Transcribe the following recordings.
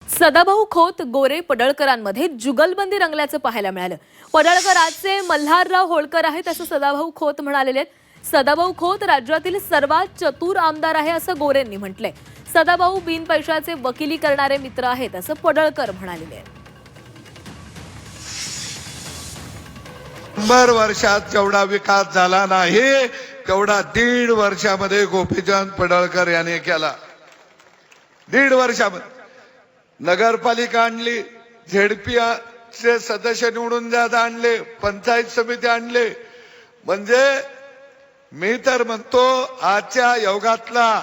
सदाभाऊ खोत गोरे पडळकरांमध्ये जुगलबंदी रंगल्याचं पाहायला मिळालं। पडळकरांचे मल्हारराव होळकर आहेत असं सदाभाऊ खोत म्हणालेले आहेत। सदाभाऊ खोत राज्यातील सर्वात चतुर आमदार आहे असं गोरेंनी म्हटलंय। सदाभाऊ बिन पैशाचे वकिली करणारे मित्र आहेत असं पडळकर म्हणालेले आहेत। 100 वर्षात जेवढा विकास झाला नाही तेवढा 1.5 वर्षामध्ये गोपीचंद पडळकर यांनी केला। 1.5 वर्षामध्ये नगरपालिका आणली, झेडपीचे सदस्य निवडून जात आणले, पंचायत समिती आणले। म्हणजे मी तर म्हणतो आजच्या युगातला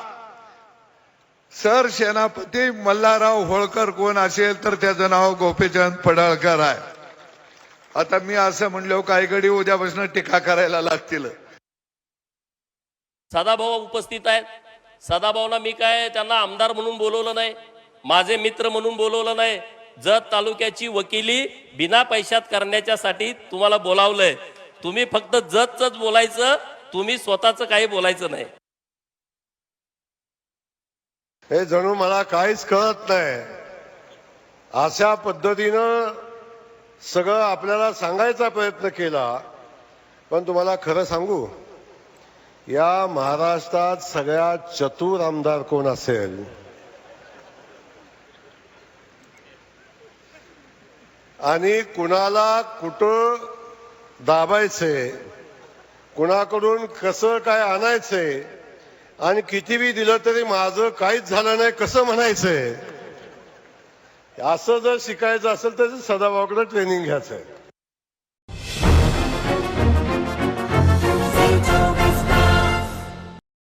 सरसेनापती मल्हारराव होळकर कोण असेल तर त्याचं नाव गोपीचंद पडळकर आहे। आता मी असं म्हणलो काही घडी उद्यापासून टीका करायला लागतील। सदाभाऊ उपस्थित आहेत। सदाभाऊला मी काय त्यांना आमदार म्हणून बोलवलं नाही, माझे मित्र म्हणून बोलवलं नाही। जत तालुक्याची वकिली बिना पैशात करण्याच्यासाठी तुम्हाला बोलावलंय। तुम्ही फक्त जतच बोलायचं, तुम्ही स्वतःच काही बोलायचं नाही। हे जणू मला काहीच कळत नाही। अशा पद्धतीनं सगळं आपल्याला सांगायचा प्रयत्न केला, पण तुम्हाला खरं सांगू, या महाराष्ट्रात सगळ्यात चतुर आमदार कोण असेल आणि कुणाला कुठं दाबायचे, कुणाकडून कसं काय आणायचंय आणि कितीही दिलं तरी माझं काहीच झालं नाही कसं म्हणायचंय, असं जर शिकायचं असेल तर सदाभाऊकडे ट्रेनिंग घ्यायचंय।